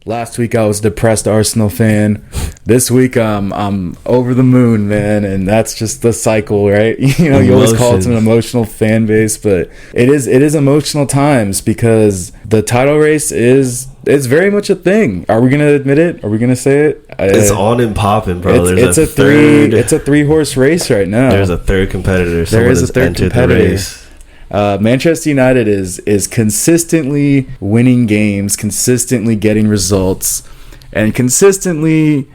Last week I was a depressed Arsenal fan. This week I'm over the moon, man, and that's just the cycle, right? You know, you always call it an emotional fan base, but it is emotional times because the title race is very much a thing. Are we gonna admit it? Are we gonna say it? It's on and popping, bro. It's a 3-horse race right now. There's a third competitor. There is a third competitor. Manchester United is consistently winning games, consistently getting results, and consistently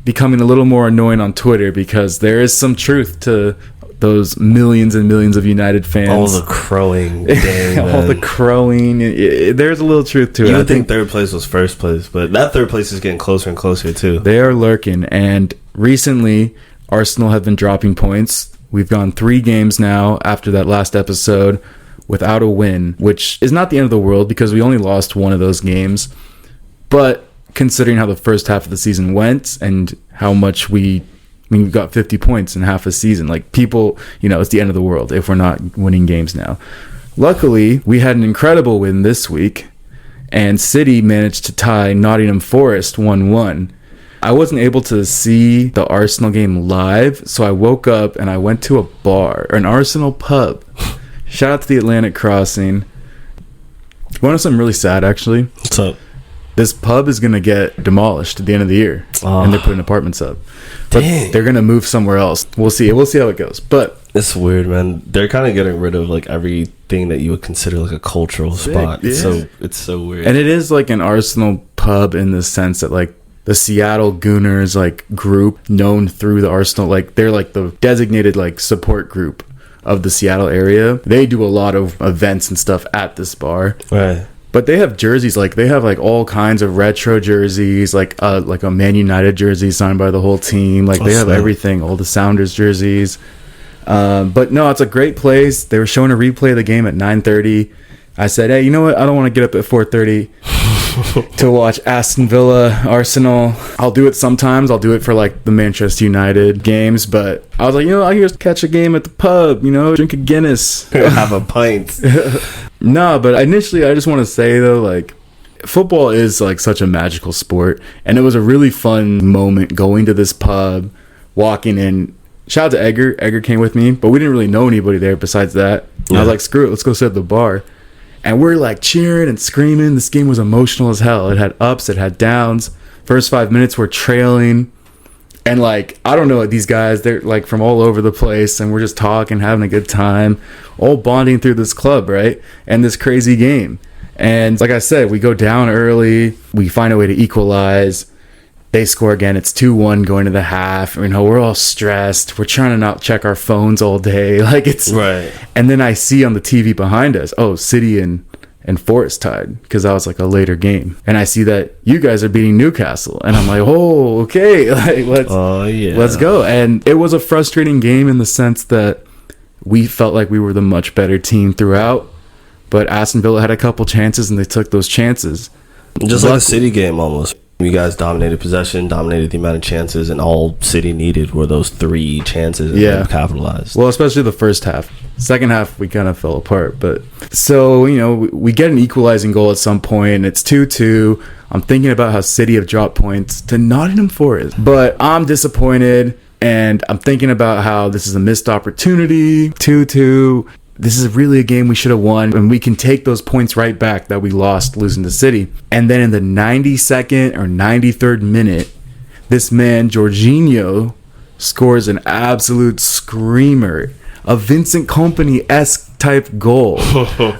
becoming a little more annoying on Twitter because there is some truth to those millions and millions of United fans. All the crowing. The crowing. There's a little truth to it. You would think third place was first place, but that third place is getting closer and closer too. They are lurking, and recently Arsenal have been dropping points. We've gone 3 games now after that last episode without a win, which is not the end of the world because we only lost one of those games. But considering how the first half of the season went and how much we got 50 points in half a season, like people, it's the end of the world if we're not winning games now. Luckily, we had an incredible win this week, and City managed to tie Nottingham Forest 1-1. I wasn't able to see the Arsenal game live, so I woke up and I went to a bar, or an Arsenal pub. Shout out to the Atlantic Crossing. You want to know something really sad, actually? What's up? This pub is going to get demolished at the end of the year, and they're putting apartments up. But they're going to move somewhere else. We'll see. We'll see how it goes. But it's weird, man. They're kind of getting rid of like everything that you would consider like a cultural spot. Yeah. It's so weird. And it is like an Arsenal pub in the sense that like the Seattle Gooners like group known through the Arsenal, like they're like the designated like support group of the Seattle area. They do a lot of events and stuff at this bar. Right. But they have jerseys, like they have like all kinds of retro jerseys, like a Man United jersey signed by the whole team. Like they have everything, all the Sounders jerseys. But no, it's a great place. They were showing a replay of the game at 9:30. I said, hey, you know what? I don't want to get up at 4:30 to watch Aston Villa, Arsenal. I'll do it sometimes. I'll do it for like the Manchester United games. But I was like, I'll just catch a game at the pub, drink a Guinness. Have a pint. No, but initially I just want to say though, like football is like such a magical sport. And it was a really fun moment going to this pub, walking in. Shout out to Edgar. Edgar came with me, but we didn't really know anybody there besides that. Yeah. I was like, screw it, let's go sit at the bar. And we're like cheering and screaming. This game was emotional as hell. It had ups, it had downs. First 5 minutes we're trailing. And like, I don't know, these guys, they're like from all over the place, and we're just talking, having a good time, all bonding through this club, right? And this crazy game. And like I said, we go down early, we find a way to equalize. They score again. It's 2-1 going to the half. We're all stressed. We're trying to not check our phones all day. Like it's right. And then I see on the TV behind us, City and Forest tied, because that was like a later game. And I see that you guys are beating Newcastle, and I'm like, oh, okay, like let's go. And it was a frustrating game in the sense that we felt like we were the much better team throughout, but Aston Villa had a couple chances, and they took those chances. Just like a City game almost. You guys dominated possession, dominated the amount of chances, and all City needed were those 3 chances and they capitalized. Well, especially the first half. Second half, we kind of fell apart. But so, we get an equalizing goal at some point, and it's 2-2. I'm thinking about how City have dropped points to Nottingham Forest. But I'm disappointed, and I'm thinking about how this is a missed opportunity. 2-2. This is really a game we should have won, and we can take those points right back that we lost losing to City. And then in the 92nd or 93rd minute, this man, Jorginho, scores an absolute screamer. A Vincent Kompany-esque type goal.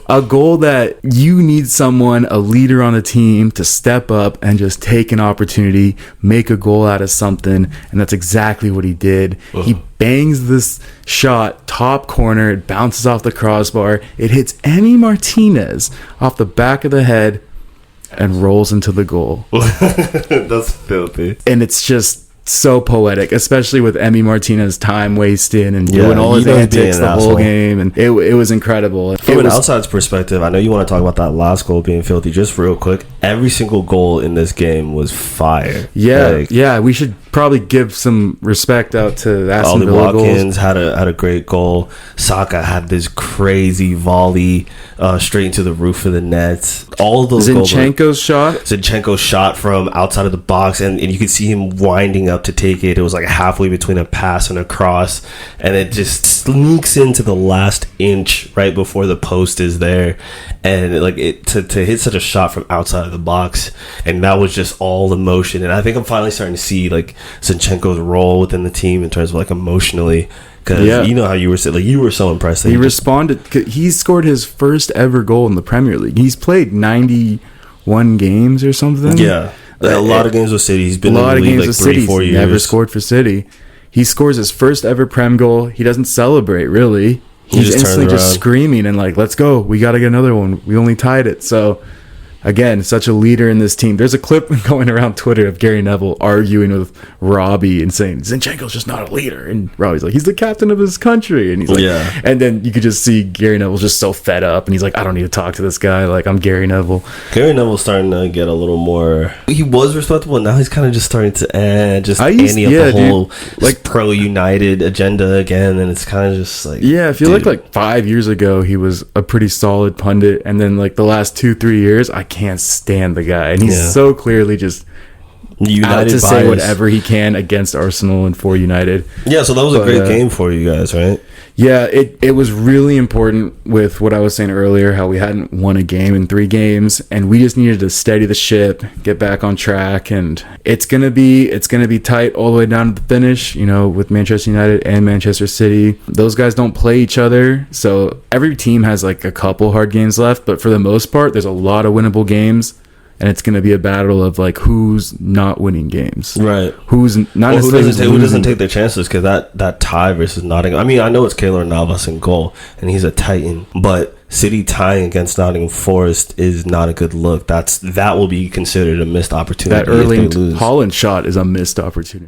A goal that you need someone, a leader on the team, to step up and just take an opportunity, make a goal out of something. And that's exactly what he did. He bangs this shot, top corner. It bounces off the crossbar. It hits Emi Martinez off the back of the head and rolls into the goal. That's filthy. And it's just so poetic, especially with Emi Martinez time wasted and doing all his antics the whole game, and it was incredible. From an outside's perspective, I know you want to talk about that last goal being filthy. Just real quick, every single goal in this game was fire. Yeah, we should probably give some respect out to Aston Ollie Villa Watkins goals. had a great goal. Saka had this crazy volley straight into the roof of the net. All of those Zinchenko's shot. Zinchenko's shot from outside of the box, and you could see him winding up to take it. It was like halfway between a pass and a cross, and it just sneaks into the last inch right before the post is there, and like to hit such a shot from outside of the box, and that was just all emotion. And I think I'm finally starting to see like Zinchenko's role within the team in terms of like emotionally. Because you know how you were saying, like, you were so impressed that he responded. He scored his first ever goal in the Premier League. He's played 91 games or something. Yeah, a lot of games with City. He's been a lot in the of league games like with 3-4 years. Never scored for City. He scores his first ever Prem goal. He doesn't celebrate really. He's instantly just screaming and like, "Let's go! We got to get another one. We only tied it." So. Again, such a leader in this team. There's a clip going around Twitter of Gary Neville arguing with Robbie and saying Zinchenko's just not a leader, and Robbie's like, he's the captain of his country, and he's like, and then you could just see Gary Neville's just so fed up, and he's like, I don't need to talk to this guy. Like, I'm Gary Neville. Gary Neville's starting to get a little more. He was respectable, and now he's kind of just starting to ante up the whole like pro United agenda again, and it's kind of just like I feel like 5 years ago he was a pretty solid pundit, and then like the last 2-3 years I can't stand the guy, and he's so clearly just United to say whatever he can against Arsenal and for United. Yeah, so that was a great game for you guys, right? Yeah, it was really important with what I was saying earlier, how we hadn't won a game in 3 games, and we just needed to steady the ship, get back on track, and it's gonna be tight all the way down to the finish. You know, with Manchester United and Manchester City, those guys don't play each other, so every team has like a couple hard games left, but for the most part, there's a lot of winnable games. And it's going to be a battle of like who's not winning games, right? Who's not who doesn't take their chances, because that tie versus Nottingham. I mean, I know it's Keylor Navas in goal, and he's a titan, but City tying against Nottingham Forest is not a good look. That will be considered a missed opportunity. That Erling Haaland shot is a missed opportunity.